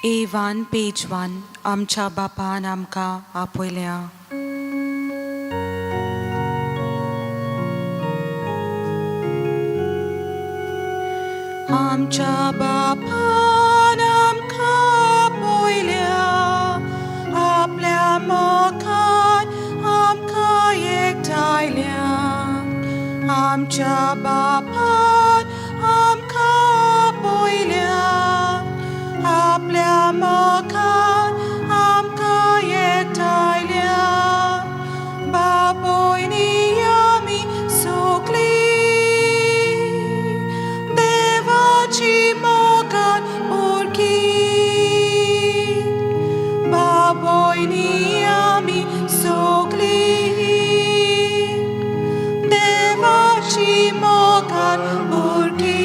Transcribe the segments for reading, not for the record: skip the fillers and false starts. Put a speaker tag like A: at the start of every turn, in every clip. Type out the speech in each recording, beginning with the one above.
A: A1 page 1 आमच्या बापान आमकां आपयल्या. आमच्या बापान आमकां आपयल्या, आपल्या मोगान आमकां एकठांयल्या. आमच्या बापान आमकां आपयल्या, आपल्या मोगान आमकां एकठांयल्या. बाप भयणी आमी सगळीं देवाची मोगान भुरगीं. बाप भयणी आमी सगळीं देवाची मोगान भुरगीं.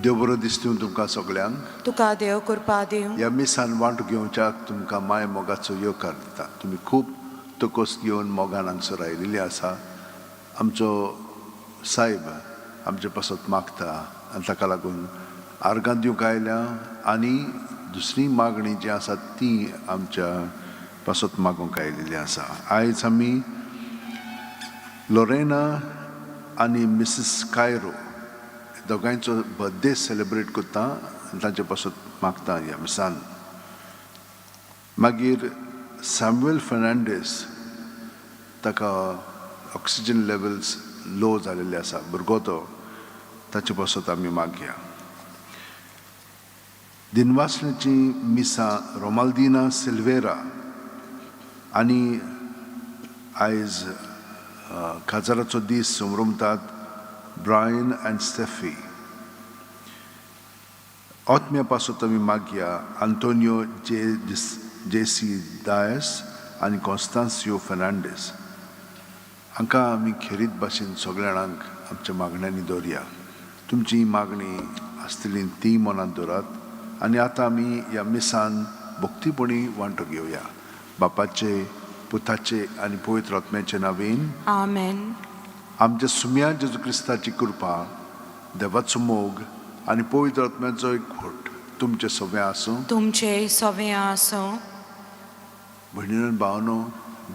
B: देव बरो दीस दिवं तुमकां सगळ्यांक.
A: तुका देव कृपा दिवं.
B: ह्या मिसान वांटो घेवच्याक तुमकां माय मोगाचो येवकार दिता. तुमी खूब तोकोस घेवन मोगान हांगसर आयिल्लीं आसा. आमचो सायब आमचे पासत मागता आनी ताका लागून आर्गां दिवंक आयल्या आनी दुसरी मागणी जी आसा ती आमच्या पासत मागूंक आयिल्ली आसा. आयज आमी लोरेना आनी मिसीस कायरो दोगांयचो बर्थडे सेलिब्रेट करता आनी तांचे पासत मागता ह्या मिसान. मागीर सॅम्युएल फर्नांडीस ताका ऑक्सिजन लेवल्स लो जालेले आसा, भुरगो तो, ताचे पासत आमी मागया. दिनवासणेची मिसां रोमाल्दिना सिल्वेरा आनी आयज काजाराचो दीस समरुमतात ब्रायन एंड स्टेफी. ओतम्या पासत आमी मागया आंतोनियो जेसी दायस आनी कॉन्स्टान्सियो फर्नांडीस. हांकां आमी खेरीत भाशेन सगळ्या जाणांक आमच्या मागण्यांनी दवरया. तुमची मागणी आसतली ती मनांत दवरात आनी आतां आमी ह्या मिसान भक्तीपणी वांटो घेवया. बापाचे, पुताचे आनी पवित्र आत्म्याचे नांवेन
A: आमेन.
B: आमच्या सुम्या जेजू क्रिस्ताची कृपा, देवाचो मोग आनी पवित्र आत्म्याचो एकवट तुमचे सगळे आसूं.
A: तुमचे सगळे आसूं.
B: भयणीनो भावनो,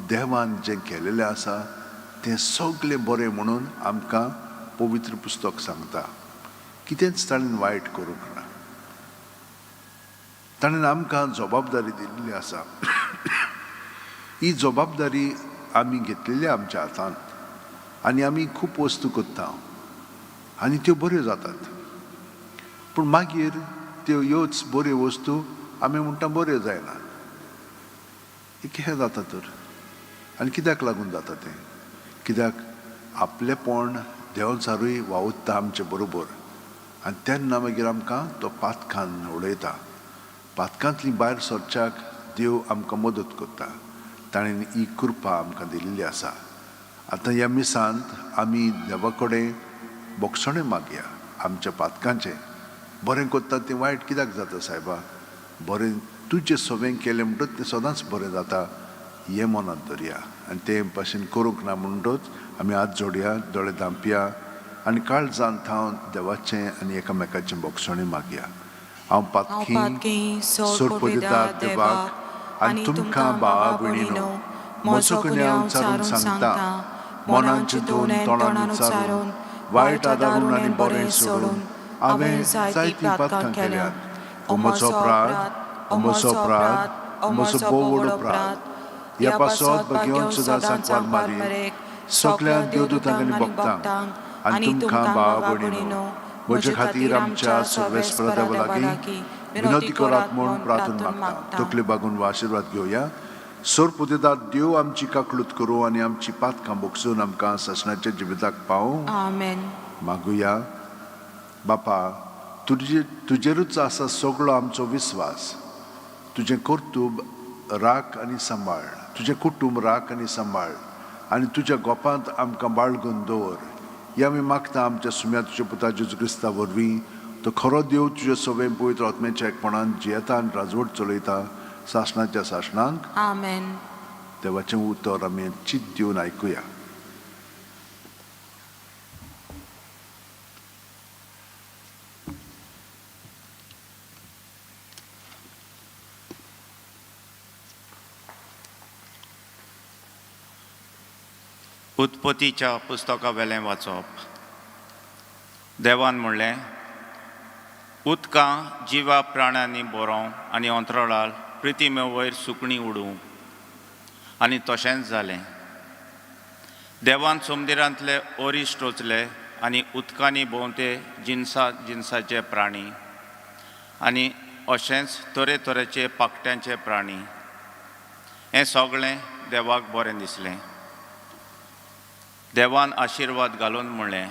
B: देवान जें केलेलें आसा तें सगळें बरें म्हणून आमकां पवित्र पुस्तक सांगता. कितेंच ताणें वायट करूंक ना. ताणें आमकां जबाबदारी दिल्ली आसा. ही जबाबदारी आमी घेतलेली आमच्या हातांत आनी आमी खूब वस्तू करता आनी त्यो बऱ्यो जातात. पूण मागीर त्यो ह्योच बऱ्यो वस्तू आमी म्हणटा बऱ्यो जायना. हें जाता तर आनी कित्याक लागून जाता तें? कित्याक आपलेपण देंवचारूय वावुरता आमचे बरोबर आनी तेन्ना मागीर आमकां तो पातकान उडयता. पातकांतली भायर सरच्याक देव आमकां मदत करता. ताणें ही कृपा आमकां दिल्ली आसा. आतां ह्या मिसांत आमी देवा कडेन बोगसणे मागया आमच्या पातकांचें. बरें करता तें वायट कित्याक जाता सायबा? बरें तुजें सगळें केलें म्हणटच तें सदांच बरें जाता हें मनांत दवरया आनी ते भाशेन करूंक ना म्हणटच आमी हात जोडया, दोळे धांपया आनी काळजान थावन देवाचें आनी एकामेकाचें बोगसणें मागया. हांव पातकी सोडपदिता देवाक आनी तुमकां भावा भयणीनो, म्हजो गुन्यांव उच्चारून सांगता. मनान चिंतून तोंडान उच्चारून वायट आदारून आनी बरें सोडून हांवें जायतीं पातकां केल्यात. हो म्हजो अपराध, हो म्हजो अपराध, हो म्हजो भोव व्हड अपराध. ह्या पासत घेवन सदांच सांकवार मारी सगळ्या देवदूतांक आनी भक्तांक आनी तुमकां भावा भयणीनो, म्हजे खातीर आमच्या सर्वेस्परा देवा लागीं विनोदी करात म्हूण प्रार्थना मागता. तकली बागून आशिर्वाद घेवया. सोरपुदिदार देव आमची काकलूत करूं आनी आमची पातकां बोगसून आमकां ससनाच्या जिविताक पावूं.
A: आमेन.
B: मागुया. बापा, तुजेरूच आसा सगळो आमचो विस्वास. तुजें कर्तूब राख आनी सांबाळ, तुजें कुटूंब राख आनी सांबाळ आनी तुज्या गोपांत आमकां बाळगून दवर. हे आमी मागता आमच्या सुम्या तुज्या पुता जेजू क्रिस्ता वरवीं. तो खरो देव तुज्या सगळें पवित्र आत्म्याच्या एकपणान जियेता आनी राजवट चलयता सासणाच्या सासणांक.
A: आमेन.
B: देवाचें उतर आमी चित दिवन आयकुया.
C: उत्पत्तीच्या पुस्तका वेलें वाचप. देवान म्हणलें, उदकां जिवा प्राण्यांनी बरोवं आनी अंतराळाल प्रिथिमे वयर सुकणीं उडोवं. आनी तशेंच जालें. देवान समुद्रांतले ओरिश्ट रचले आनी उदकांनी भोंवते जिनसाचे प्राणी आनी अशेंच तरेतरेचे पाखट्यांचे प्राणी. हें सगळें देवाक बरें दिसलें. देवान आशिर्वाद घालून म्हणलें,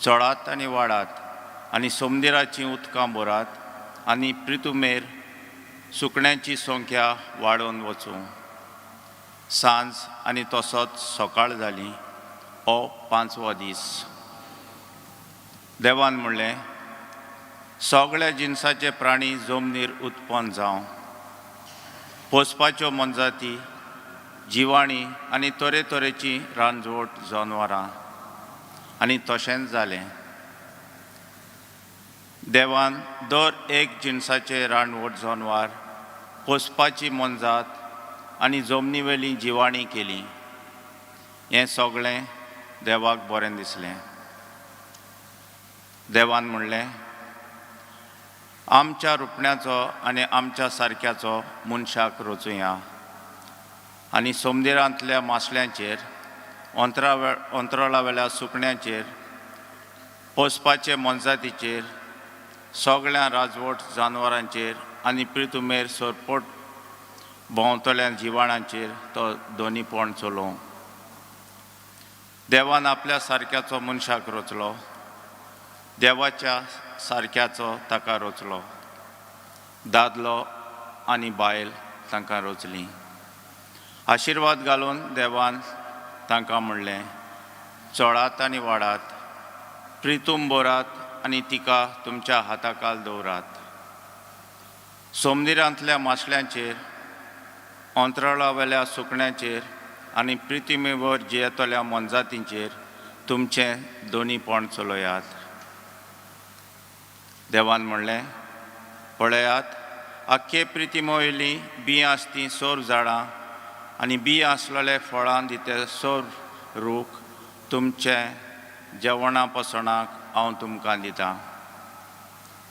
C: चडात आनी वाडात आनी समुद्राचीं उदकां भरात आनी पृथ्वीमेर सुकण्यांची संख्या वाडोवन वचूं. सांज आनी तसोच सकाळ जाली. हो 5वो दीस. देवान म्हणलें, सगळ्या जिनसाचे प्राणी जमनीर उत्पन्न जावं. पोसपाच्यो मनजाती, जिवाणी आनी तरेतरेचीं रानजवट जनावरां. आनी तशेंच जालें. देवान दर एक जिनसाचे रानवट जनावर, पोसपाची मनजात आनी जमनीवेली जिवाणी केली. हें सगळें देवाक बरें दिसलें. देवान म्हणलें, आमच्या रुपण्याचो आनी आमच्या सारक्याचो मनशाक रचुया आनी समुद्रांतल्या मासल्यांचेर, अंतराळावेल्या सुकण्यांचेर, पोसपाचे मनजातीचेर, सगळ्या राजवट जनावरांचेर आनी पृथ्वीमेर सरपट भोंवतल्या जिवाणांचेर तो दोनीपण चलोवं. देवान आपल्या सारक्याचो मनशाक रचलो. देवाच्या सारक्याचो ताका रचलो. दादलो आनी बायल तांकां रचलीं. आशिर्वाद घालून देवान तांकां म्हणलें, चडात आनी वाडात, प्रिथूम भरात आनी तिका तुमच्या हाताखाल दवरात. समुद्रांतल्या मासल्यांचेर, अंतराळावेल्या सुकण्यांचेर आनी पृथ्वीमेर जियेतल्या मनजातींचेर तुमचें दोनीपण चलयात. देवान म्हणलें, पळयात, आख्खे पृथ्वीमेवयलीं बियां आसतीं सोर झाडां आनी बियां आसलेले फळां दिते सोर रूख तुमचे जेवणा पसणाक हांव तुमकां दितां.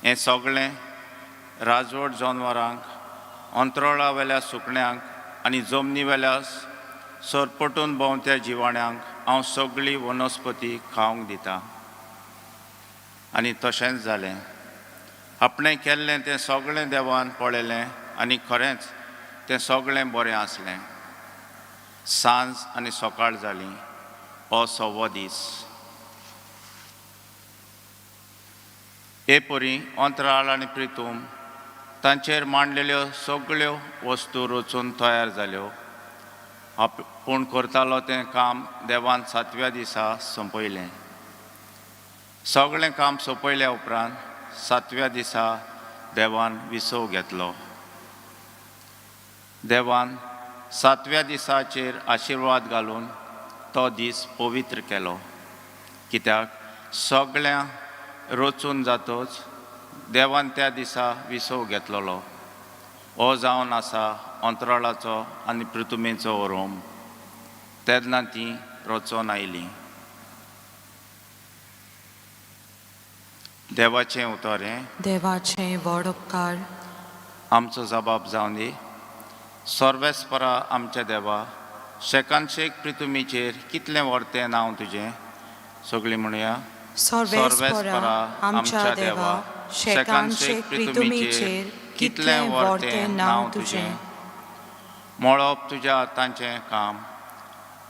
C: हें सगळें राजवट जनावरांक, अंतराळावेल्या सुकण्यांक आनी जमनीवेल्या सरपटून भोंवत्या जिवाण्यांक हांव सगळी वनस्पती खावंक दितां. आनी तशेंच जालें. आपणें केल्लें तें सगळें देवान पळयलें आनी खरेंच तें सगळें बरें आसलें. सांज आनी सकाळ जाली. हो 6वो दीस. हे परी अंतराळ आनी पृथ्वी तांचेर मांडलेल्यो सगळ्यो वस्तू रचून तयार जाल्यो. पूण करतालो तें काम देवान 7व्या दिसा संपयलें. सगळें काम सोंपयल्या उपरांत 7व्या दिसा देवान विसव घेतलो. देवान 7व्या दिसाचेर आशिर्वाद घालून तो दीस पवित्र केलो. कित्याक सगळ्यां रचून जातच देवान त्या दिसा विसव घेतलोलो. हो जावन आसा अंतराळाचो आनी पृथ्वीचो ओरोम. तेन्ना ती रचोन आयली. देवाचें उतोरें.
A: देवाचें व्हड उपकार.
C: आमचो जबाब जावन दी. सर्वेस्परा आमच्या देवा, शेकानशेक पृथ्वीचेर कितलें व्हरतें नांव तुजें. सगळीं म्हणया.
A: सर्वेस्परा आमच्या देवा, शेकानशेक पृथ्वीचेर कितलें व्हरतें नांव तुजें.
C: मळप तुज्या हातांचें काम.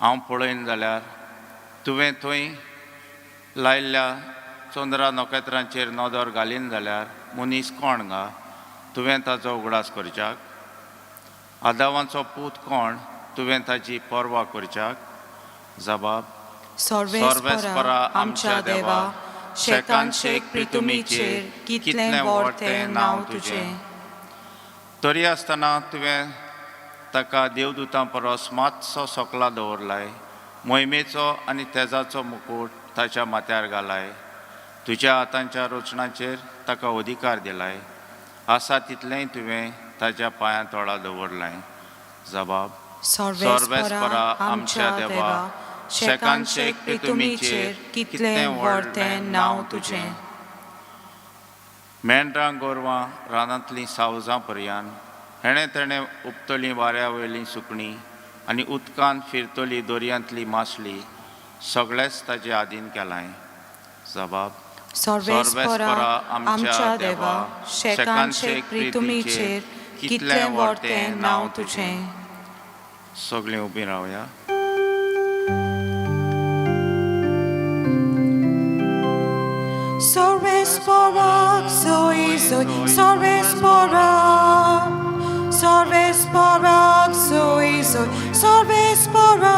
C: हांव पळयन जाल्यार तुवें थंय लायिल्ल्या चंद्रा नखेत्रांचेर नदर घालीन जाल्यार मनीस कोण गा तुवें ताचो उगडास करच्याक. आदावांचो पूत कोण तुवें ताची पर्वा करच्याक. जबाब.
A: सर्वेस्परा आमच्या देवा, शेकानशेक पृथ्वीचेर कितलें व्हरतें नांव तुजें.
C: तरी आसतना तुवें ताका देवदूतां परस मातसो सकला दवरलाय. मोहिमेचो आनी तेजाचो मुकूट ताच्या माथ्यार घालाय. तुज्या हातांच्या रचनाचेर ताका अधिकार दिलाय. आसा तितलेंय तुवें ताच्या पांयां तळा दवरलाय. जबाब. सर्वेस्परा आमच्या देवा,
A: शेकान शेक प्रितुमीचेर कितलें व्हड तें नांव तुजें.
C: मेंढरां गोरवां रानांतलीं सावजां पर्यान हेणें तेणें उपतलीं वाऱ्या वयलीं सुकणीं आनी उदकांत फिरतली दोरयांतली मासली सगळेंच ताचे आदीन केलाय. जबाब.
A: सर्वेस्परा आमच्या देवा, शेकान शेक प्रितुमीचेर कितलें व्हड तें नांव तुजें.
C: सगळीं उबीं रावया.
A: Sorvespora, soy, sorvespora, sorvespora, soy, sorvespora,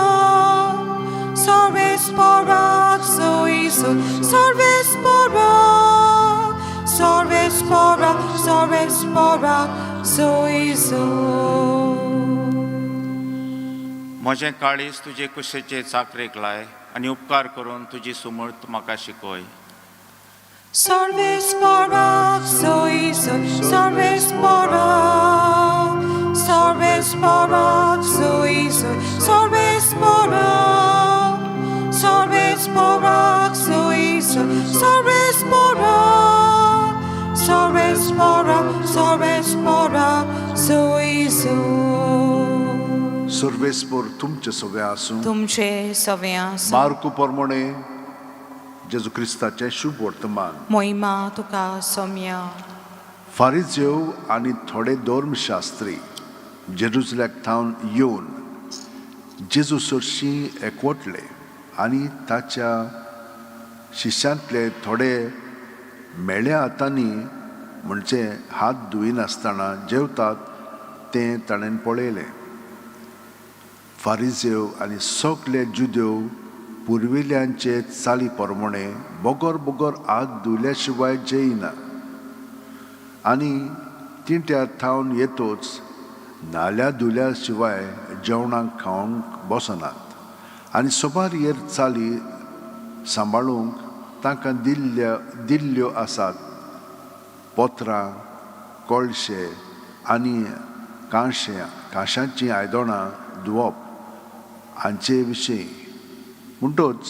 A: sorvespora, soy, sorvespora, sorvespora, sorvespora, soy.
C: म्हजें काळीज तुजे कुशेचे चाकरेक लाय आनी उपकार करून तुजी सुमर्त म्हाका शिकय.
A: Sorvespora, soy, sorvespora, sorvespora, soy, sorvespora, sorvespora, soy, sorvespora, sorvespora, sorvespora, soy.
B: सर्वेस्पर तुमचे सगळे आसूं.
A: तुमचे सव्या
B: मार्कू प्रमाणे जेजू क्रिस्ताचें शुभ वर्तमान.
A: मोहिमा तुका सोम्या.
B: फारिजेव आनी थोडे धर्मशास्त्री जेरुसलेमाक थावन येवन जेजू सरशीं एकवटले आनी ताच्या शिश्यांतले थोडे मेळ्या हातांनी म्हणजे हात धुयनासतना जेवतात तें ताणें पळयलें. फारिजेव आनी सगळे जुदेव पुर्विल्यांचे चाली प्रमाणे बोगोर बोगोर हात धुयल्या शिवाय जेयना आनी तिंट्यार थावन येतोच नाल्या धुयल्या शिवाय जेवणाक खावंक बसनात आनी सोबार येर चाली सांबाळूंक तांकां दिल्ल्यो आसात. पोत्रां, कळशे आनी कांशांचीं आयदनां धुवप हांचे विशीं. म्हणटच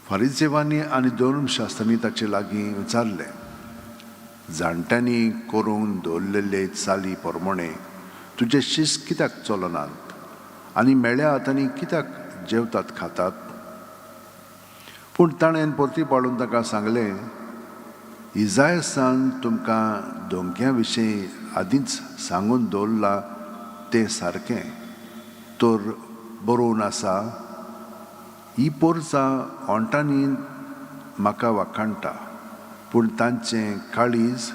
B: फारिजेवांनी आनी धर्मशास्त्रांनी ताचे लागीं विचारलें, जाणट्यांनी करून दवरलेले चाली प्रमाणे तुजे शिस्त कित्याक चलनात आनी मेळ्या हातांनी कित्याक जेवतात खातात. पूण ताणें परती पाडून ताका सांगलें, इजायासान तुमकां दोंग्या विशीं आदींच सांगून दवरलां तें सारकें. तर बरोवन आसा, ही पोरसां ओंटांनी म्हाका वाखाणटा, पूण तांचें काळीज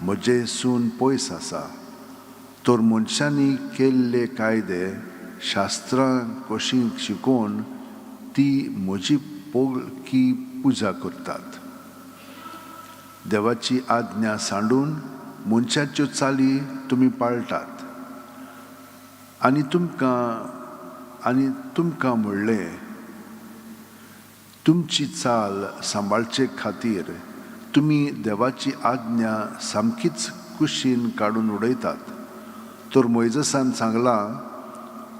B: म्हजे सून पयस आसा. तर मनशांनी केल्ले कायदे शास्त्रां कशीं शिकोवन ती म्हजी पोळकी पुजा करतात. देवाची आज्ञा सांडून मनशाच्यो चाली तुमी पाळटात आनी तुमकां म्हणलें, तुमची चाल सांबाळचे खातीर तुमी देवाची आज्ञा सामकीच कुशीन काडून उडयतात. तर मोइजेसान सांगलां,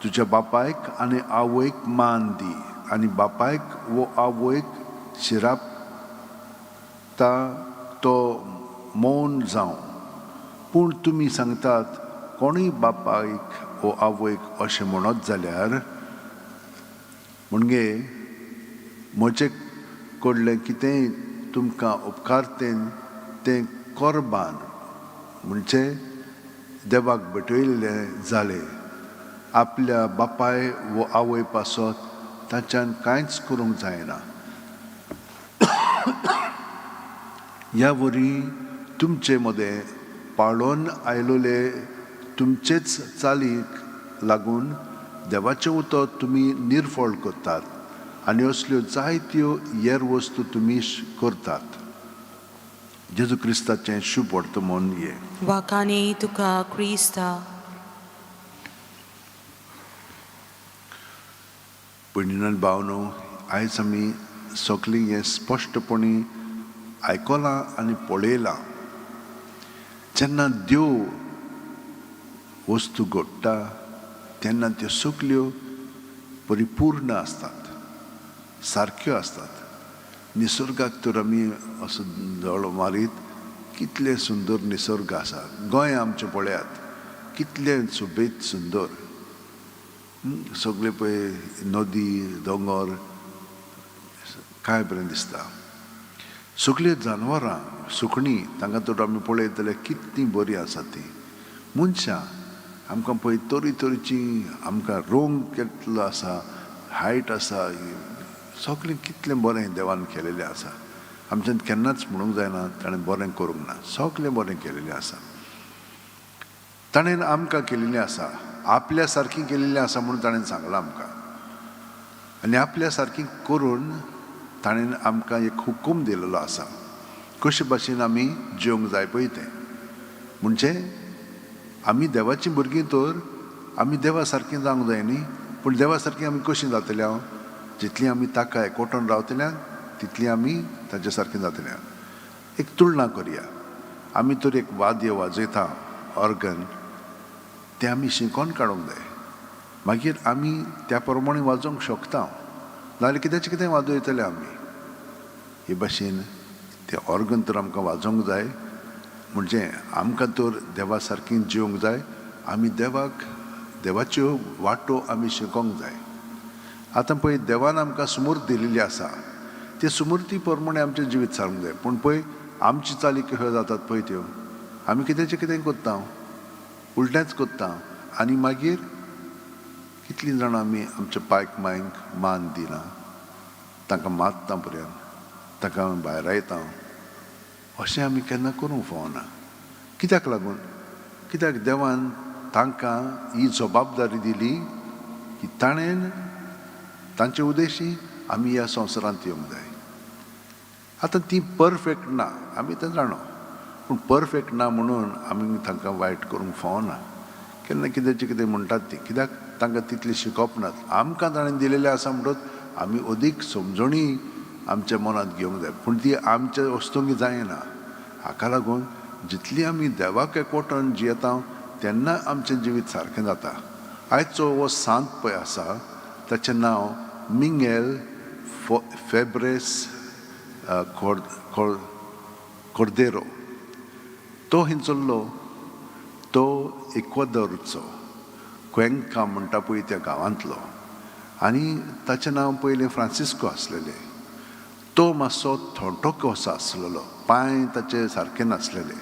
B: तुज्या बापायक आनी आवयक मान दी आनी बापायक वो आवयक शिरापता तो मौन जावं. पूण तुमी सांगतात, कोणूय बापायक वो आवयक अशें म्हणत जाल्यार म्हणजे म्हजे कडलें कितेंय तुमकां उपकारतें तें कोर्बान म्हणजे देवाक भेटयल्लें जालें. आपल्या बापाय वो आवय पासत ताच्यान कांयच करूंक जायना. ह्या वरी तुमचे मदें पाळोवन आयलोले तुमचेच चालीक लागून देवाचें उतर तुमी निर्फळ करतात आनी असल्यो जायत्यो हेर वस्तू तुमी करतात. जेजू क्रिस्ताचें शुभ वर्तमान हे.
A: वाकानी तुका क्रिस्ता.
B: भयणीन भावनो, आयज आमी सगळीं हें स्पश्टपणी आयकलां आनी पळयलां. जेन्ना देव वस्तू घडटा तेन्ना त्यो सगल्यो परिपूर्ण असतात, सारक्यो असतात. निसर्गाक तर आमी असो जळो मारीत, कितले सुंदर निसर्ग आसा. गोंय आमचें पळयात, कितले सुबेज सुंदर. सगळे पळय नदी दोंगर, काय बरें दिसता. सगळीं जानवरां, सुकणीं, तांकां तर आमी पळयत जाल्यार कितलीं बरीं आसा तीं. मनशां आमकां पळय तरेतरेची, आमकां रोंग केल्लो आसा, हायट आसा, सगळें कितलें बरें देवान केलेलें आसा. आमच्यान केन्नाच म्हणूंक जायना ताणें बरें करूंक ना. सगळें बरें केलेलें आसा. ताणें आमकां केलेलें आसा, आपल्या सारकीं केलेलें आसा म्हणून ताणें सांगलां आमकां. आनी आपल्या सारकीं करून ताणें आमकां एक हुकूम दिलेलो आसा, कशे भाशेन आमी जिवंक जाय पळय तें. म्हणजे आमी देवाचीं भुरगीं तर आमी देवा सारकीं जावंक जाय न्ही. पूण देवा सारकीं आमी कशीं जातलीं? जितलीं आमी ताका एकवटून रावतल्या तितलीं आमी ताचे सारकीं जातल्या. एक तुळना करुया. आमी तर एक वाद्य वाजयता, ऑर्गन, तें आमी शिकोवन काडूंक जाय. मागीर आमी त्या प्रमाणे वाजोवंक शकता. नाजाल्यार कितेंचें कितें वाजयतले आमी. हे भाशेन तें ऑर्गन तर आमकां वाजोवंक जाय. म्हणजे आमकां तर देवा सारकीं जिवंक जाय. आमी देवाच्यो वाटो आमी शिकोवंक जाय. आतां पळय, देवान आमकां सुमूर्त दिलेली आसा, ते सुमूर्ती प्रमाणे आमचें जिवीत सारूंक जाय. पूण पळय, आमची चाली कश्यो जातात पळय त्यो. आमी कितेंचें कितें करता, उलटेंच करता. आनी मागीर कितलीं जाणां आमी आमच्या पायक मायंक मान दिना, तांकां मारता पर्यंत, ताका भायर येता. अशें आमी केन्ना करूंक फावना. कित्याक लागून? कित्याक देवान तांकां ही जबाबदारी दिली की ताणें तांचे उद्देशी आमी ह्या संवसारांत येवंक जाय. आतां ती परफेक्ट ना, आमी तें जाणो. पूण परफेक्ट ना म्हणून आमी तांकां वायट करूंक फावना. केन्ना कितेंचें कितें म्हणटात ती, कित्याक तांकां तितली शिकप नात. आमकां ताणें दिलेलें आसा म्हणटच आमी अदीक समजणी आमच्या मनांत घेवंक जाय. पूण ती आमच्या वस्तूंक जायना. हाका लागून जितली आमी देवाक एकवटून जियेता तेन्ना आमचें जिवीत सारकें जाता. आयचो हो सांत पळय आसा, ताचें नांव मिंगेल फेब्रेस कोर्देरो. तो हिंचल्लो, तो इक्वादोरचो क्वेंका म्हणटा पळय त्या गांवांतलो. आनी ताचें नांव पयलीं फ्रांसिस्को आसलेलें. तो मातसो थोंटो कसो आसलेलो, पांय ताचे सारके नासलेले.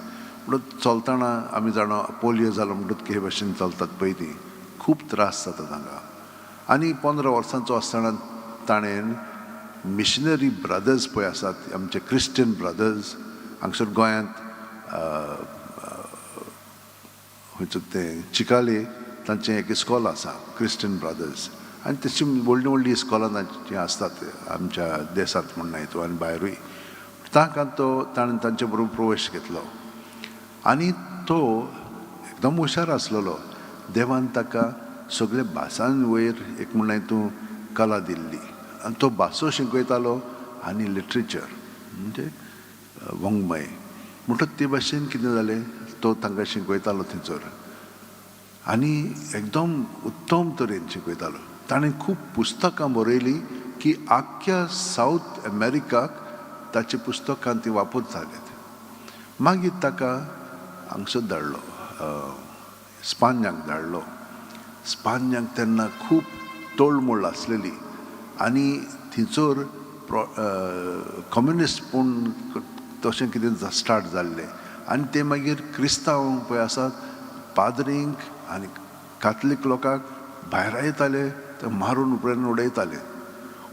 B: म्हणून चलतना आमी जाणो पोलियो जालो म्हणटच हे भाशेन चलतात पळय ती, खूब त्रास जाता तांकां. आनी 15 वर्सांचो आसतना ताणें मिशनरी ब्रदर्स पळय आसात, आमचे क्रिश्चन ब्रदर्स, हांगसर गोंयांत खंयचो तें चिकाले तांचें एक इस्कॉल आसा, क्रिश्चन ब्रदर्स. आनी तशी व्हडलीं व्हडलीं इस्कॉलां तांचीं आसतात आमच्या देशांत म्हणना हितू आनी भायरूय. ताणें तांचे बरोबर प्रवेश घेतलो. आनी तो एकदम हुशार आसलेलो. देवान ताका सगळे भासां वयर एक म्हणना हितू कला दिल्ली. आनी तो भासो शिकयतालो आनी लिटरेचर म्हणजे वंगमय म्हणटच ते भाशेन कितें जालें, तो तांकां शिकयतालो थंयसर. आनी एकदम उत्तम तरेन शिकयतालो. ताणें खूब पुस्तकां बरयलीं की आख्ख्या सावथ अमेरिकाक ताची पुस्तकां ती वापर जालेत. मागीर ताका हांगसर धाडलो, स्पान्याक धाडलो. स्पान्याक तेन्ना खूब तोळमोळ आसलेली आनी थंयसर कम्युनिस्ट पूण तशें कितें स्टार्ट जाल्लें. आनी ते मागीर क्रिस्तांव पळय आसात, पाद्रींक आनी काथलीक लोकांक भायर येताले, ते मारून उपरांत उडयताले.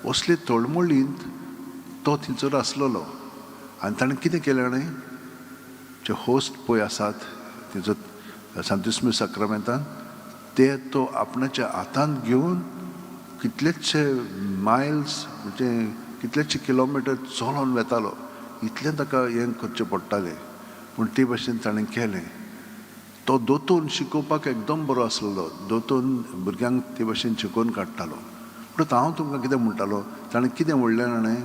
B: असले तळमळींत तो थंयसर आसलेलो. आनी ताणें कितें केलें जाणें, जे होस्ट पळय आसात थंयसर सांतिस्म साक्रामेंतान, ते तो आपणाच्या हातांत घेवन कितलेशे मायल्स म्हणजे कितलेशे किलोमिटर चलोन वेतालो. इतलें ताका हें करचें पडटालें. पूण ते भाशेन ताणें केलें. तो दोतोन शिकोवपाक एकदम बरो आसलेलो. दोतोन भुरग्यांक ते भाशेन शिकोवन काडटालो. पूण हांव तुमकां कितें म्हणटालो, ताणें कितें म्हणलें जाणें,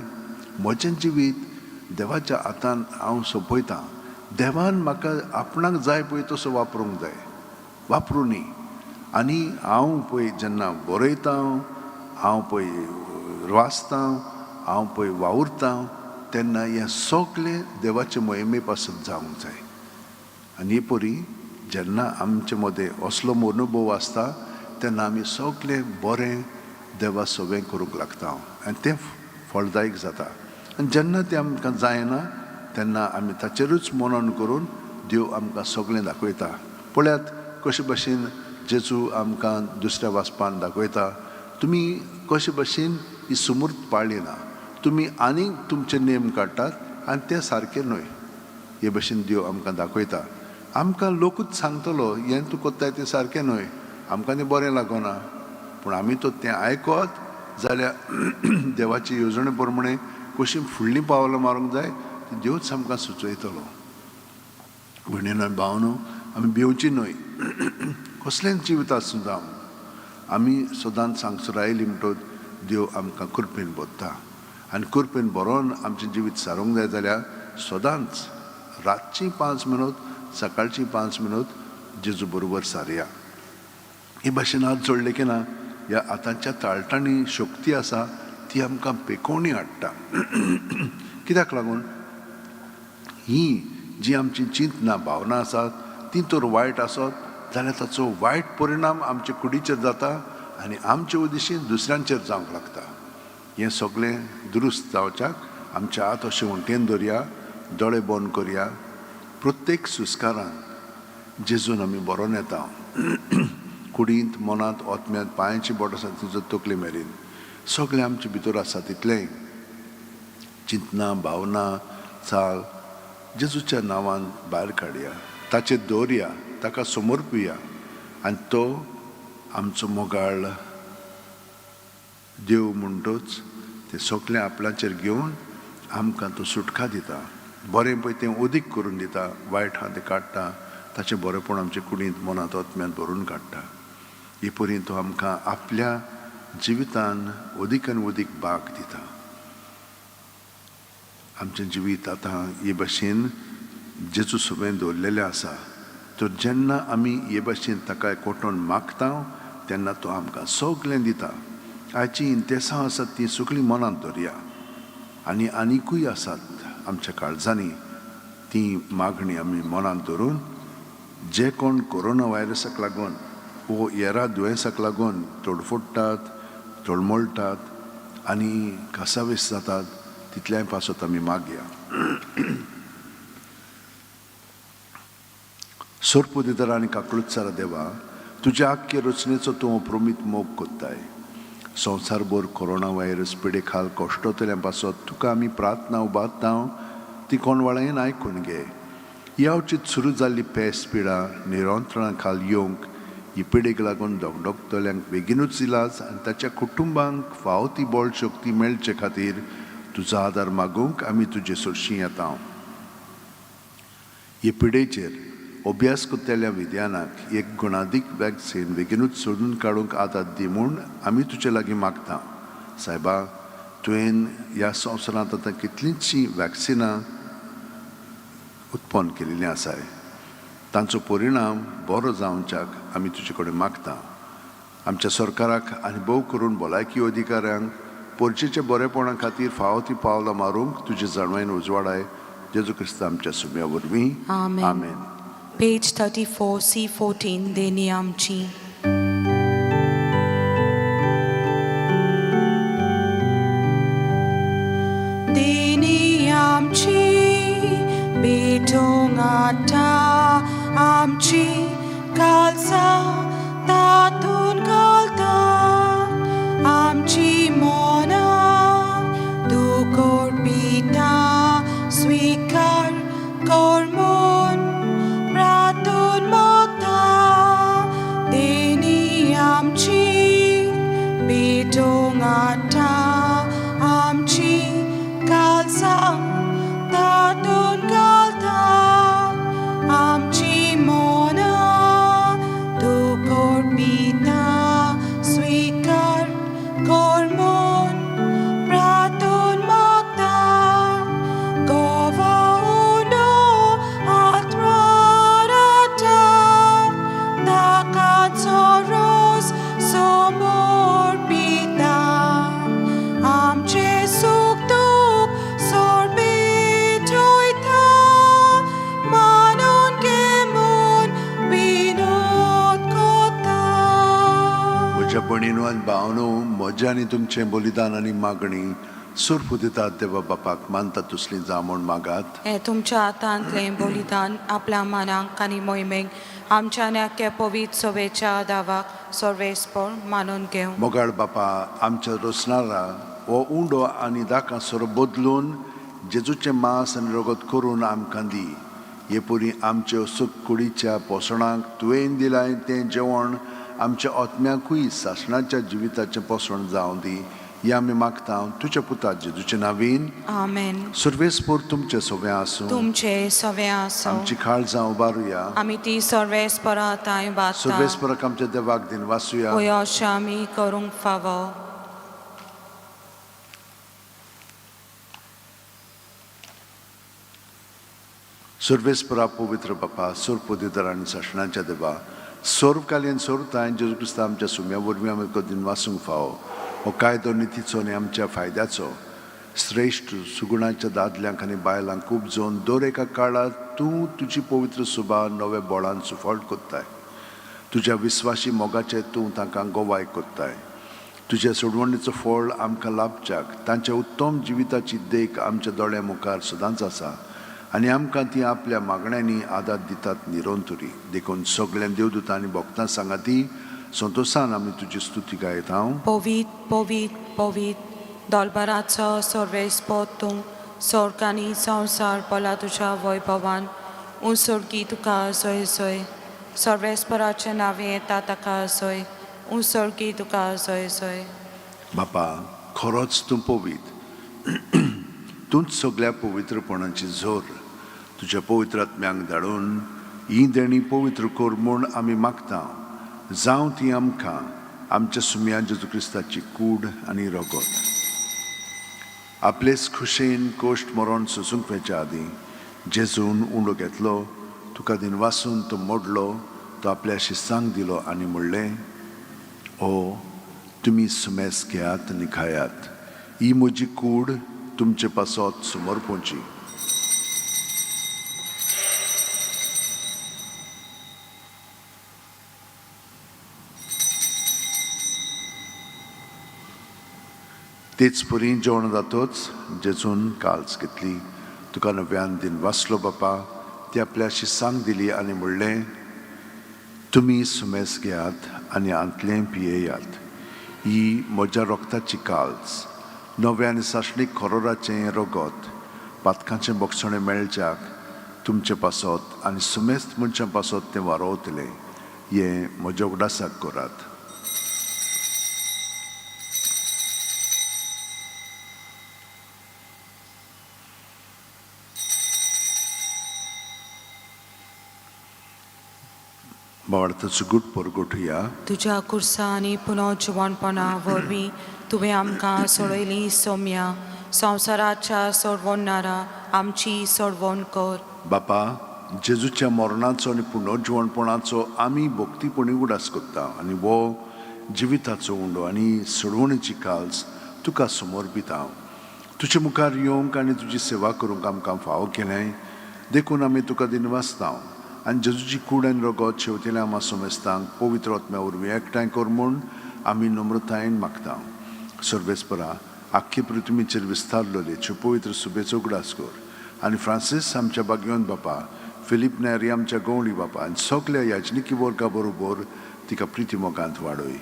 B: म्हजें जिवीत देवाच्या हातान हांव सोंपयतां. देवान म्हाका आपणाक जाय पळय तसो वापरूंक जाय, वापरूनी. आनी हांव पळय जेन्ना बरयतां हांव पळय वाचतां, हांव पळय वावुरतां, तेन्ना हें सगळें देवाचे मोहिमे पासून जावंक जाय. आनी हे परी जेन्ना आमचे मदें असलो अनुभव आसता तेन्ना आमी सगळें बरें देवा सवें करूंक लागता आनी तें फळदायक जाता. आनी जेन्ना तें आमकां जायना तेन्ना आमी ताचेरूच मनन करून देव आमकां सगळें दाखयता. पळयात कशे भशेन जेजू आमकां दुसऱ्या वाचपान दाखयता, तुमी कशे भशेन ही सुमूर्त पाळली ना, तुमी आनीक तुमचे नेम काडटात आनी ते सारके न्हय. हे भशेन देव आमकां दाखयता. आमकां लोकूच सांगतलो हें तूं कोत्ताय तें सारकें न्हय, आमकां तें बरें लागना, पूण आमी तो तें आयकत जाल्यार देवाची येवजणे प्रमाणे कशीं फुडलीं पावलां मारूंक जाय तें देवच आमकां सुचयतलो. भयणीनो आनी भावनो, आमी भिवची न्हय. कसलेंच जिवीत आसूं जावं, आमी सदांच हांगसर आयलीं म्हणटच देव आमकां कृपेन भरता. आनी कृपेन बरोवन आमचें जिवीत सारूंक जाय जाल्यार सदांच रातची 5 मिनट, सकाळची 5 मिनट जेजू बरोबर सारया. हे भाशेन हात जोडले की ना ह्या आतांच्या ताळटाणी शक्ती आसा ती आमकां पेकोवणी हाडटा. कित्याक लागून ही जी आमची चिंतना भावना आसात ती तर वायट आसत जाल्यार ताचो वायट परिणाम आमचे कुडीचेर जाता आनी आमचे उद्देशीं दुसऱ्यांचेर जावंक लागता. हें सगळें दुरुस्त जावच्याक आमच्या हात अशें वणटेन दवरया, दोळे बंद करया. प्रत्येक सुस्कारान जेजून आमी बरोवन येता. कुडींत, मनांत, ओतम्यांत, पांयाची बोट आसा तिजो तकले मेरेन सगळें आमचे भितर आसा तितलें चिंतना, भावना, चाल जेजूच्या नांवान भायर काडया, ताचेर दवरया, ताका समर्पया आनी तो आमचो मोगाळ देव म्हणटच तें सगळें आपल्याचेर घेवन आमकां तो सुटका दिता. बरें पळय तें अदीक करून दिता, वायट आहा तें काडटा, ताचें बरेंपण आमचे कुडींत, मनांत, ओतम्यांत भरून काडटा. हे परी तो आमकां आपल्या जिवितान अदीक आनी अदीक भाग दिता. आमचें जिवीत आतां हे भाशेन जेजू सवें दवरलेलें आसा. तर जेन्ना आमी हे भाशेन ताका एकवटून मागता तेन्ना तो आमकां सगळें दिता. आयची इंतेसां आसात तीं सगळीं मनांत दवरया आनी आनिकूय आसात आमच्या काळजांनी ती मागणी आमी मनांत दवरून जे कोण कोरोना व्हायरसाक लागून वो येरा दुयेंसाक लागून तोडफोडटात, तळमळटात आनी कासावीस जातात तितल्याय पासत आमी मागया. सोर्पुदितर आनी काकुळुत्सारा देवा, तुज्या आख्खे रचनेचो तूं अप्रोमीत मोग कोत्ताय. संवसारभर कोरोना व्हायरस पिडे खाल कश्टतल्या पासत तुका आमी प्रार्थना उबारता ती कोणवाळेन आयकून घे. यावचीत सुरू जाल्ली पेस्ट पिडा निरंत्रणा खाल येवंक ही पिडेक लागून दोगदोगतल्यांक बेगीनूच इलाज आनी ताच्या कुटुंबांक फावो ती बळ शक्ती मेळचे खातीर तुजो आदार मागूंक आमी तुजे सुरशीं येता. हे पिडेचेर अभ्यास कोत्तेल्या विज्ञानाक एक गुणादीक वॅक्सीन बेगीनूच सोदून काडूंक आदार दी म्हूण आमी तुजे लागीं मागता. सायबा, तुवें ह्या संवसारांत आतां कितलींचशीं वॅक्सिनां उत्पन्न केल्लीं आसाय. तांचो परिणाम बरो जावच्याक आमी तुजे कडेन मागता. आमच्या सरकाराक आनी भोव करून भलायकी अधिकाऱ्यांक परचेच्या बरेपणा खातीर फावो ती पावलां मारूंक तुजे जाणवायेन उजवाडाय. जेजू क्रिस्त आमच्या सुम्या वरवीं. आमेन.
A: Page 34, C14, देणी आमची. देणी आमची भेटोंक आतां आमची काळजां तातूंत घालता. आमची मनां दुखोर पिता स्वीकार कर म्हूण प्रार्थून मागता. देणी आमची भेटोंक आतां आमची काळजां तातूंत घालता. आमची मनां दुखोर पिता स्वीकार कर म्हूण प्रार्थून मागता. गोवाउनो आत्माराता ताकाचो रोस समोर पिता.
B: भयणू आनी भावनो म्हजें आनी तुमचें बलिदान आनी मागणी सुर्फ दितात देवा बापाक मानता तसलीं जा म्हूण मागात.
A: हे तुमच्या हातांतलें बलिदान आपल्या मनाक आनी मोहिमेक आमच्या नाक्या पवित्र सवेच्या दावाक सर्वेस्पर मानून घेवं.
B: मोगाळ बापा आमच्या रोसनारा हो उंडो आनी दाकांसर बदलून जेजूचें मांस आनी रगत करून आमकां दी. हे परी आमच्या सूख कुडीच्या पोसणाक तुवें दिलाय तें जेवण आमच्या आत्म्याकूय सासणाच्या जिविताचें पोसण जावं दी. हे आमी मागता तुज्या पुता जेजूचे नांवीन.
A: आमेन.
B: सर्वेस्पर तुमचे सगळें आसूं.
A: तुमचे सवे आसूं.
B: आमची काळजां उबारुया.
A: आमी ती सर्वेस्पराताय बाता
B: सर्वेस्पराक आमच्या देवाक दिन वासुया.
A: पळय अशें आमी करूंक फावो.
B: सर्वेस्परा पवित्र बापा सोर दितर आनी सासणाच्या देवा सोर्व कालीन सोरताय जेजू क्रिस्त आमच्या सुम्या वरवीं आमी दिन वासूंक फावो. हो कायदो नितीचो आनी आमच्या फायद्याचो श्रेश्ठ सुगुणाच्या दादल्यांक आनी बायलांक उपजोवन दर एका काळात तूं तुजी पवित्र सुभा नव्या बोळान सुफळ कोत्ताय. तुज्या विस्वासी मोगाचें तूं तांकां गोवाय कोत्ताय. तुज्या सोडवणीचो फळ आमकां लाभच्याक तांच्या उत्तम जिविताची देख आमच्या दोळ्या मुखार सदांच आसा आनी आमकां ती आपल्या मागण्यांनी आदार दितात निरोंतुरी. देखून सगळ्या देवदूतां आनी भक्तां सांगाती संतोशान आमी तुजी स्तुती गायत. हांव
A: पवित्र पवित्र पवित्र दोलबाराचो सर्वेस्पर तूं स्वर्ग आनी संवसार पला तुज्या वैभवान उसर्गी तुका सय सय. सर्वेस्पराचें नांवें येता ताका सय उसर्गी तुका सय सय.
B: बापा खरोच तूं पवित्र. तूंच सगळ्या पवित्रपणाची झोर तुज्या पवित्र आत्म्यांक धाडून ही देणी पवित्र कोर म्हूण आमी मागता. जावं ती आमकां आमच्या सुम्या जेजू क्रिस्ताची कूड आनी रगत आपलेच खुशेन कोश्ट मरण सोसूंक वेच्या आदीं जेजून उंडो घेतलो तुका दिन वासून तो मोडलो तो आपल्या शिस्सांक दिलो आनी म्हणलें ओ तुमी सुमेस घेयात आनी खायात. ही म्हजी कूड तुमचे पासत समर्पणची. तेच परी जेवण जातोच जेजून काल्स घेतली तुका नव्यान दिन वासलो बापा ती आपल्या शिस्सांक दिली आनी म्हणलें तुमी सुमेस घेयात आनी आंतलें पियेयात. ही म्हज्या रोगताची काल्स नव्या आनी साश्णीक खरोराचें रगत पातकांचें बोगसणें मेळच्याक तुमचे पासत आनी सुमेस्त मनशां पासत तें वारोवतलें. हें म्हज्या उगडासाक करात. बाळाचो गुट परगोठुया.
A: तुज्या कुर्सा आनी पुनर्जिवणपणा वरवीं तुवें आमकां सोडयली सौम्या संवसाराच्या सोडवणारा आमची सोडवण कर.
B: बापा जेजूच्या मरणाचो आनी पुनर्जिवणपणाचो आमी भक्तीपणी उडास कोत्ता आनी वो जिविताचो उंडो आनी सोडवणेची काल्स तुका समर्पित हांव. तुजे मुखार येवंक आनी तुजी सेवा करूंक आमकां फावो केलें. देखून आमी तुका दिन वाचता आनी जेजूची कूड आनी रगत शेवतेल्या आमा सोमेस्तांक पवित्र आत्म्या वरवीं एकठांय कर म्हूण आमी नम्रतायेन मागता. सर्वेस्परा आख्खे पृथ्वीचेर विस्तारलेल्यो पवित्र सुबेचो उगडास कर आनी फ्रांसीस आमच्या बागयोन बापा फिलीप नेरी आमच्या गवळी बापा आनी सगल्या याजनिकी वर्गा बरोबर तिका प्रिती मोगांत वाडय.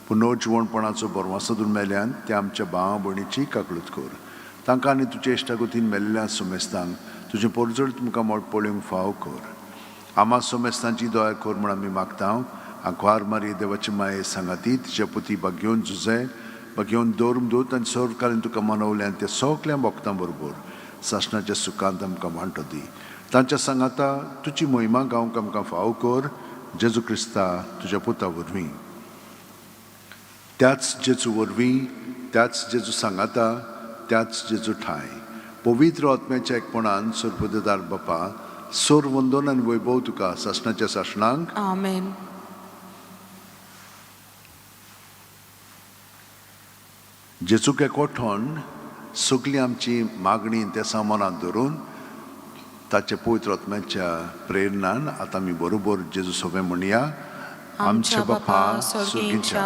B: पुनर्जिवणपणाचो बरवासो मेल्यान ते आमच्या भावा भयणीची काकळूत कर. तांकां आनी तुज्या इश्टागतीन मेल्ल्या सोमेस्तांक तुजें परजड तुमकां मोड पळोवंक फाव कर. आमा सोमेस्तांची दया कर म्हूण आमी मागता. आंकवार मारी देवाची माये सांगाती तिच्या पुती बागयोन झुजे बागयोन दौरम दोत आनी सर्वकालीन तुका मनवल्यान त्या सगल्या भक्तां बरोबर सासणाच्या सुखांत आमकां वांटो दी. तांच्या सांगाता तुजी मोहिमा गावंक आमकां फाव कर. जेजू क्रिस्ता तुज्या पुता वरवीं त्याच जेजू वरवीं त्याच जेजू सांगाता त्याच जेजू ठाय पवित्र आत्म्याच्या एकपणान सर्वदार बापा सोर वंदन आनी वैभव तुका सासणाच्या सासणांक.
A: आमेन.
B: जेजूक एकवठोन सगळी आमची मागणी त्या सामानांत धरून ताच्या पवित्र आत्म्याच्या प्रेरणान आतां आमी बरोबर जेजू सोबे म्हणया.
A: आमच्या बापा सर्गीच्या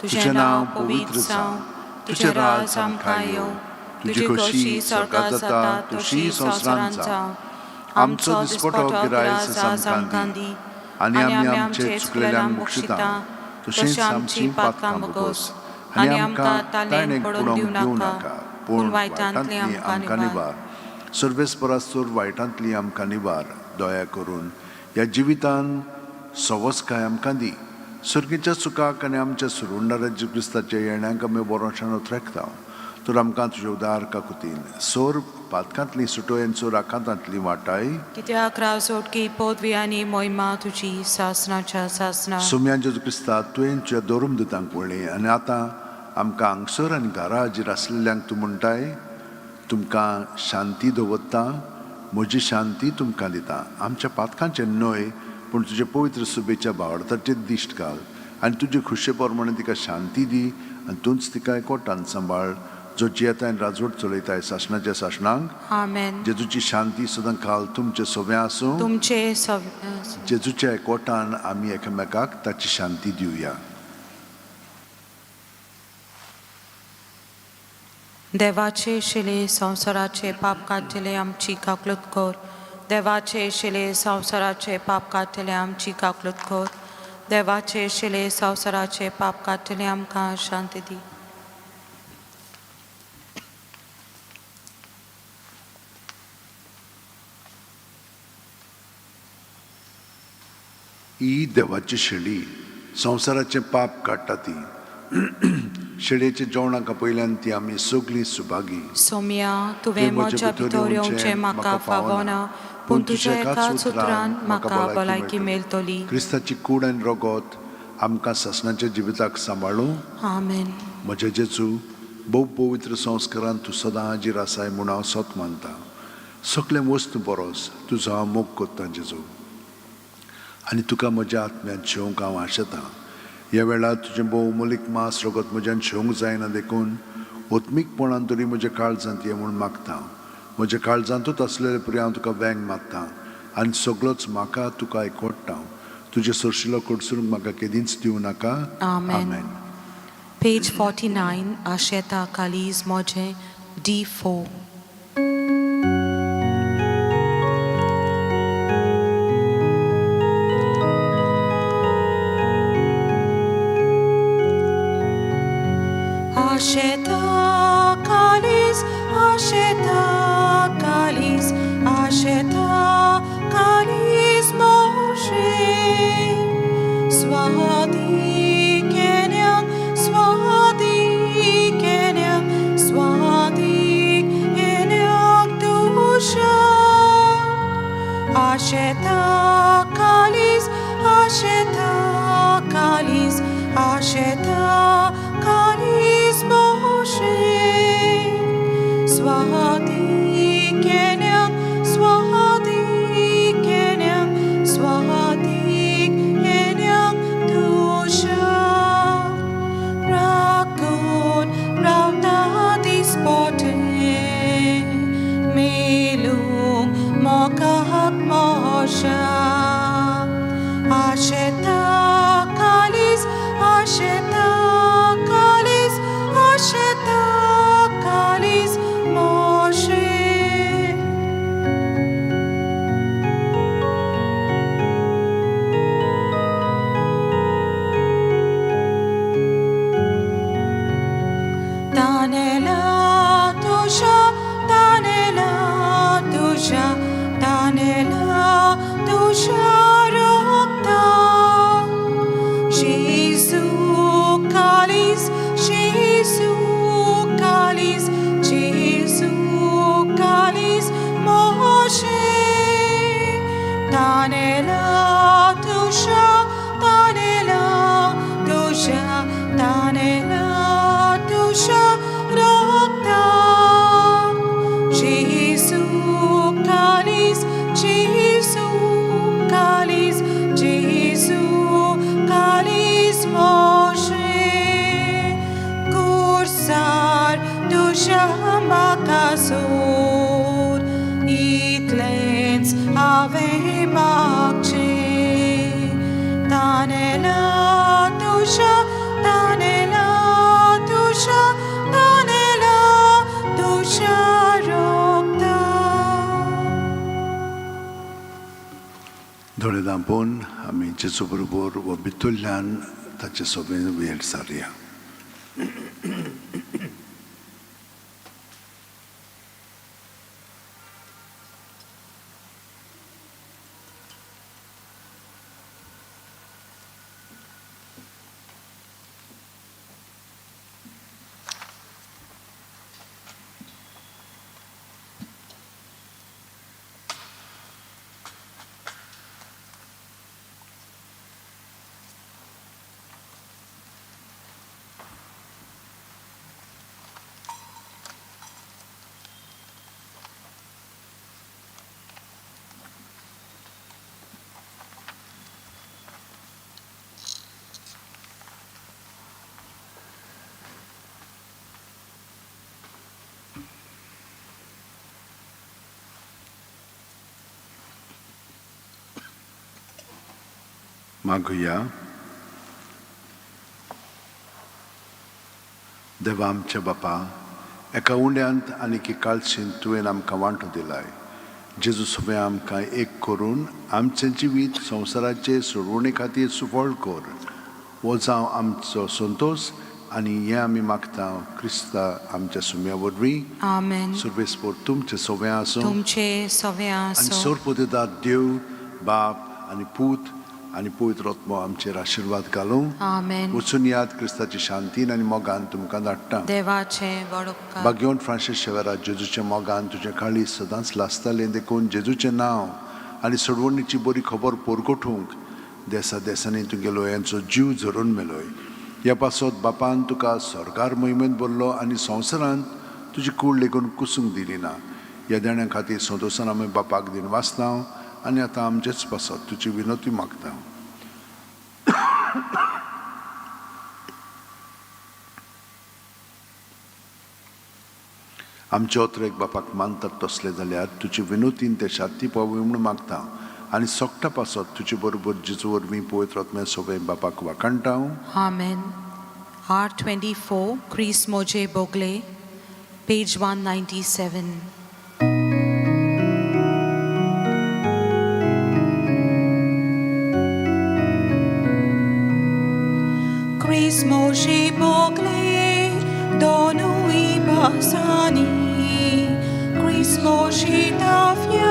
A: तुझे नाव पवित्र जावं, तुझे राज आमकां येवं, तुजी खोशी स्वर्गात जाता तशी संवसारांत जावं. आमचो दिसपटो गिरायस आमकां दी, आनी आमी आमचे चुकलेल्यांक बक्षिता, तशी आमची पातकां बगोस, आनी आमकां ताळणेक पडून दिवं नाका, पूण वायटांतली आमकां निबार.
B: सर्वेस्परास्तोर वायटांतली आमकां निबार. दया करून ह्या जिवितान सवस्काय आमकां दी. सर्गेच्या सुखाक आनी आमच्या सुरुंडाऱ्या जेजू क्रिस्ताच्या येण्याक आमी बोरोशान उतरायता. तर आमकां तुजे उदार काकुतीन सोर पातकांतली सुटोय आनी सोर आकांतांतली वाटाय.
A: कित्याक राव सोडकी पदवी आनी मोहिमा तुजी सासनाच्या सासना.
B: सुम्या जेजू क्रिस्ता तुवें तुज्या दोरूम दितांक पळय आनी आतां आमकां हांगसर आनी घरा हाजीर आसलेल्यांक तूं म्हणटाय तुमकां शांती दवरता, म्हजी शांती तुमकां दिता. आमच्या पातकांचे न्हय पूण तुजे पवित्र सुबेच्या भावार्थाचे दिश्ट घाल आनी तुजे खुशे प्रमाणे तिका शांती दी आनी तूंच तिका एकवटान सांबाळ, जो जियेताय राजवट चलयताय शासनाच्या शासनाक.
A: आमेन.
B: जेजूची शांती सदां काल तुमचे सोबे आसूं.
A: तुमचे
B: जेजूच्या एकवटान आमी एकामेकाक ताची शांती दिवया.
A: देवाचे शिले संवसाराचे पाप काडटले आमची काकलूत कर. देवाचे शिले संवसाराचे पाप काडटले आमची काकलूत कर. देवाचे शिले संवसाराचे पाप काडटले आमकां शांती दी.
B: ही देवाची शेळी संवसाराचे पाप काडटा ती. शेळयेच्या जेवणाका पयल्यान ती आमी सगळीं सुभागी.
A: सोम्या तुवें म्हज्या भितर येवचें म्हाका फावना, पूण तुज्या एकाच उतरान म्हाका भलायकी मेळटली.
B: क्रिस्ताची कूड आनी रगत आमकां ससनाच्या जिविताक सांबाळूं.
A: आमेन.
B: म्हजे जेजू भोव पवित्र संस्कारान तूं सदां हाजीर आसाय म्हूण हांव सत मानता. सगळे वस्तू बरोस तुजो हांव मोग करता जेजू, आनी तुका म्हज्या आत्म्यात शेवंक हांव आशेतां. ह्या वेळार तुजें भोव मोलीक मास रगत म्हज्यान शेवंक जायना देखून ओत्मीकपणान तरी म्हज्या काळजांत ये म्हूण मागता. म्हज्या काळजांतूच आसलेले परी हांव तुका वेंग मागतां आनी सगळोच म्हाका तुका एकवटता. तुजे सरशिलो कडसून म्हाका केदींच दिवं नाका.
A: आमेन. पेज 49 आशेता कालीज मोजे D4. Asheta kalis, asheta kalis, asheta kalis Moshe. Swati kenyang, swati kenyang, swati kenyang dusha. Asheta kalis, asheta kalis, asheta kalis Moshe. Swati
B: Doredan pon ami Jesu berubur wa bitullan tache soben wiel saria. मागूया देवा आमच्या बापा एका उंड्यांत आनी की काळशीन तुवें आमकां वांटो दिलाय जेजू सगळें आमकां एक करून आमचें जिवीत संवसाराचे सोडवणे खातीर सुफळ कर हो जावं आमचो संतोष आनी हें आमी मागता क्रिस्ता आमच्या सुम्या वरवीं
A: Amen.
B: सर्वेस्पोर तुमचें सगळें आसूं
A: तुमचे सवे
B: आनी
A: आसो
B: सोरपोतेदार देव बाप आनी पूत आनी पवित्र आत्मो आमचेर आशिर्वाद घालूं
A: Amen.
B: वचून याद क्रिस्ताची शांतीन आनी मोगान तुमकां धाडटा
A: देवाचे बडोपकार
B: भाग्यवन फ्रांसीस शेवेरा जेजूचे मोगान तुजें काळी सदांच लासतालें देखून जेजूचें नांव आनी सोडवणीची बरी खबर पोरगोठूंक देसा देसांनी तुगेलो यांचो जीव झरून मेलोय ह्या पासत बापान तुका सरकार मोहिमेंत भरलो आनी संवसारांत तुजी कूड लेगून कुसूंक दिली ना ह्या देण्या खातीर संतोशान आमी बापाक दिन वाचता आनी आतां आमचेच पासत तुजी विनोती मागता आमचे ओत्रेक बापाक मानतात तसले जाल्यार तुजी विनोतीन ते शांती पावूं म्हूण मागता आनी सोगटा पासत तुजे बरोबर जेजू वरवीं पवित्र आत्म्या सगळें बापाक वाखाणटा
A: Amen. R24 Chris Moje Bogle page 197 Chris Moje Bogle Donu Ibasani Chris Moje Tafia